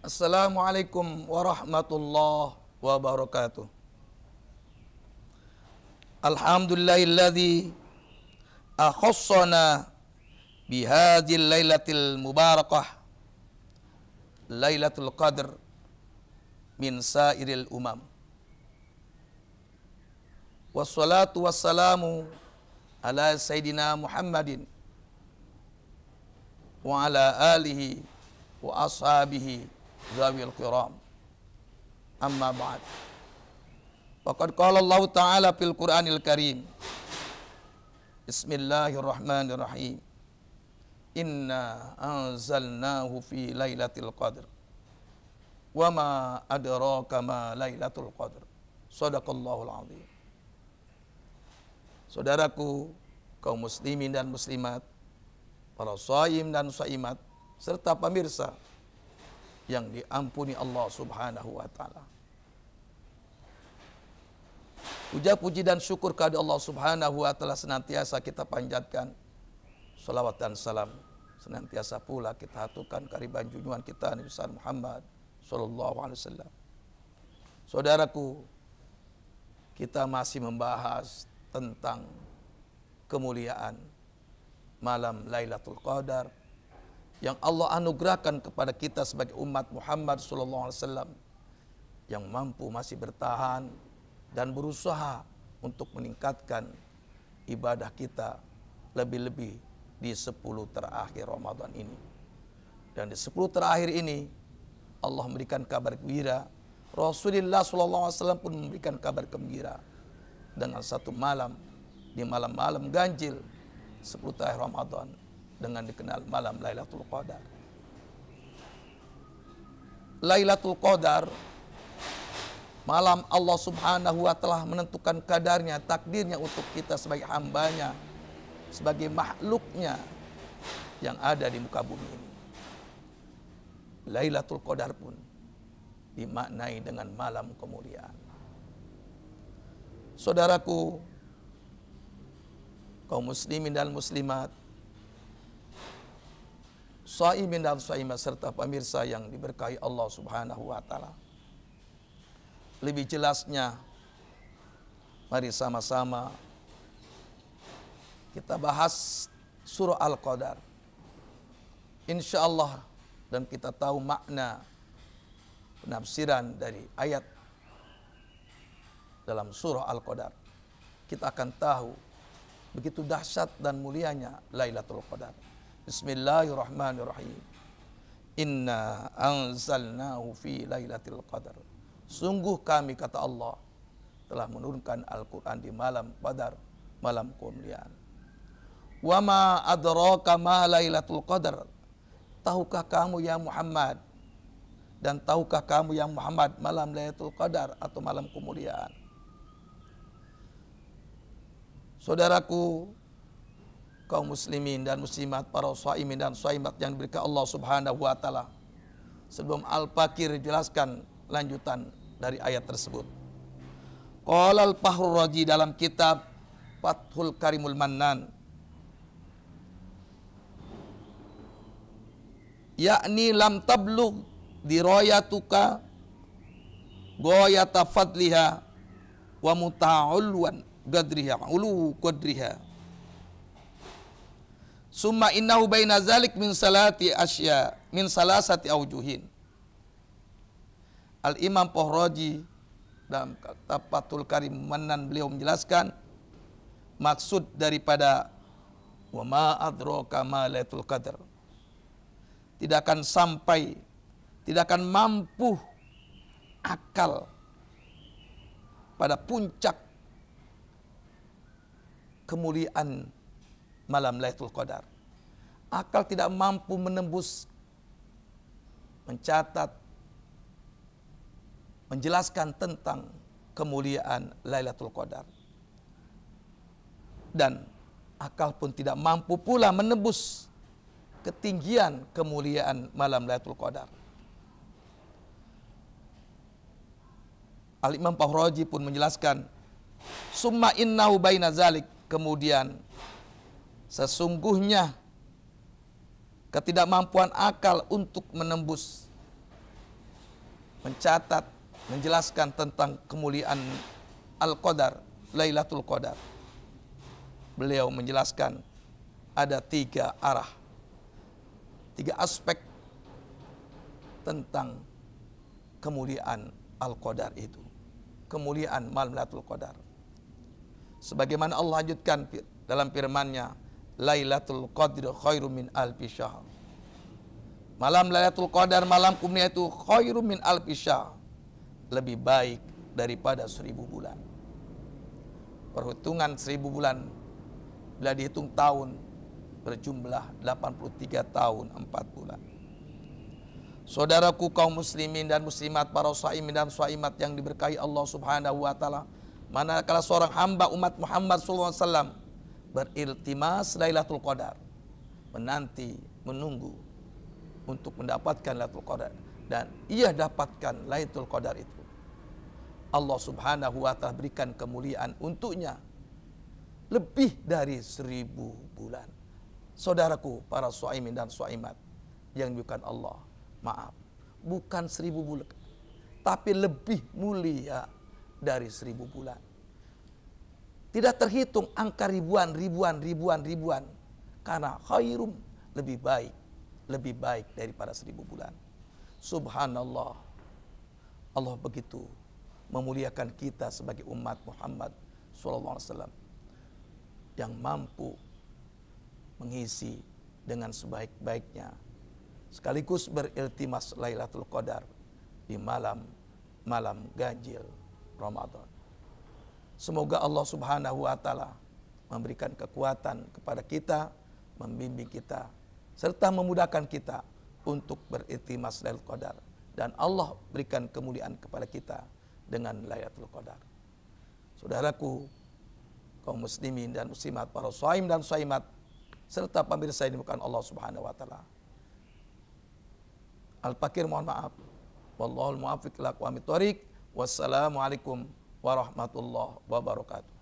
Assalamualaikum warahmatullahi wabarakatuh. Alhamdulillahilladzi akhassana bihadhil lailatil mubarakah, Lailatul Qadr min sairil umam. Wassalatu wassalamu ala Sayyidina Muhammadin wa ala alihi wa ashabihi zawil kiram. Amma ba'd. Faqad qala Allah Ta'ala fil Qur'anil Karim. Bismillahirrahmanirrahim. Inna anzalnahu fi lailatul qadr. Wa ma adraka ma lailatul qadr. Shadaqallahul azim. Saudaraku, kaum muslimin dan muslimat, para shaim dan shaimat, serta pemirsa yang diampuni Allah Subhanahu wa taala. Puja puji dan syukur kepada Allah Subhanahu wa taala senantiasa kita panjatkan. Salawat dan salam senantiasa pula kita haturkan kehadiran junjungan kita Nabi besar Muhammad sallallahu alaihi wasallam. Saudaraku, kita masih membahas tentang kemuliaan malam Lailatul Qadar yang Allah anugerahkan kepada kita sebagai umat Muhammad sallallahu alaihi wasallam yang mampu masih bertahan dan berusaha untuk meningkatkan ibadah kita lebih-lebih di 10 terakhir Ramadan ini. Dan di 10 terakhir ini Allah memberikan kabar gembira, Rasulullah sallallahu alaihi wasallam pun memberikan kabar gembira dengan satu malam, di malam-malam ganjil 10 terakhir Ramadan dengan dikenal malam Lailatul Qadar. Lailatul Qadar, malam Allah Subhanahu wa taala menentukan kadarnya, takdirnya untuk kita sebagai hambanya, sebagai makhluknya yang ada di muka bumi ini. Lailatul Qadar pun dimaknai dengan malam kemuliaan. Saudaraku, kaum muslimin dan muslimat, shaimin dan shaimat serta pemirsa yang diberkahi Allah Subhanahu wa taala. Lebih jelasnya, mari sama-sama kita bahas surah Al-Qadar. Insyaallah, dan kita tahu makna penafsiran dari ayat dalam surah Al-Qadar. Kita akan tahu begitu dahsyat dan mulianya Lailatul Qadar. Bismillahirrahmanirrahim. Inna anzalnahu fi lailatul qadar. Sungguh kami, kata Allah, telah menurunkan Al-Quran di malam Qadar, malam kemuliaan. Wa ma adraka ma lailatul qadar. Tahukah kamu ya Muhammad, dan tahukah kamu ya Muhammad malam Lailatul Qadar atau malam kemuliaan? Saudaraku, kaum muslimin dan muslimat, para shaimin dan shaimat yang diberikan Allah Subhanahu wa taala. Sebelum Al-Fakir jelaskan lanjutan dari ayat tersebut. Qala al-Fahrur Razi dalam kitab Fathul Karimul Mannan, yakni lam tablugh dirayatuka ghayata fadliha wa muta'alwan qadriha ulu qadriha summa innahu baina zalik min salasati aujuhin. Al-Imam Fahrur dalam kitab Fathul Karim Mannan beliau menjelaskan maksud daripada wa ma adraka ma lailatul qadar, tidak akan sampai, tidak akan mampu akal pada puncak kemuliaan malam Lailatul Qadar. Akal tidak mampu menembus, mencatat, menjelaskan tentang kemuliaan Lailatul Qadar. Dan akal pun tidak mampu pula menembus ketinggian kemuliaan malam Lailatul Qadar. Al-Imam Fahrur pun menjelaskan, summa innahu baina zalik, kemudian sesungguhnya ketidakmampuan akal untuk menembus mencatat, menjelaskan tentang kemuliaan Al-Qadar, Lailatul Qadar. Beliau menjelaskan ada 3 arah, 3 aspek tentang kemuliaan Al-Qadar itu. Kemuliaan malam Lailatul Qadar. Sebagaimana Allah lanjutkan dalam firman-Nya, Lailatul Qadri khairum min alfi syahr. Malam Lailatul Qadar, malam kemuliaan itu khairum min alfi syahr. Lebih baik daripada 1000 bulan. Perhitungan 1000 bulan bila dihitung tahun berjumlah 83 tahun 4 bulan. Saudaraku kaum muslimin dan muslimat, para shaimin dan shaimat yang diberkahi Allah Subhanahu wa taala, manakala seorang hamba umat Muhammad SAW beriltimas Lailatul Qadar, menanti, menunggu untuk mendapatkan Lailatul Qadar, dan ia dapatkan Lailatul Qadar itu, Allah Subhanahu wa taala berikan kemuliaan untuknya lebih dari 1000 bulan. Saudaraku para shaimin dan shaimat yang dimuliakan Allah, maaf, bukan 1000 bulan, tapi lebih mulia dari 1000 bulan. Tidak terhitung angka ribuan, karena khairum lebih baik daripada 1000 bulan. Subhanallah, Allah begitu memuliakan kita sebagai umat Muhammad SAW yang mampu mengisi dengan sebaik-baiknya sekaligus beriltimas Lailatul Qadar di malam ganjil Ramadan. Semoga Allah Subhanahu wa taala memberikan kekuatan kepada kita, membimbing kita, serta memudahkan kita untuk beriltimas Lailatul Qadar, dan Allah berikan kemuliaan kepada kita dengan Lailatul Qadar. Saudaraku kaum muslimin dan muslimat, para shaim dan shaimat, serta pemirsa yang dimuliakan Allah Subhanahu wa taala. Al-Fakir mohon maaf. Wallahul muwaffiq ila aqwamit thoriq. Wassalamualaikum warahmatullahi wabarakatuh.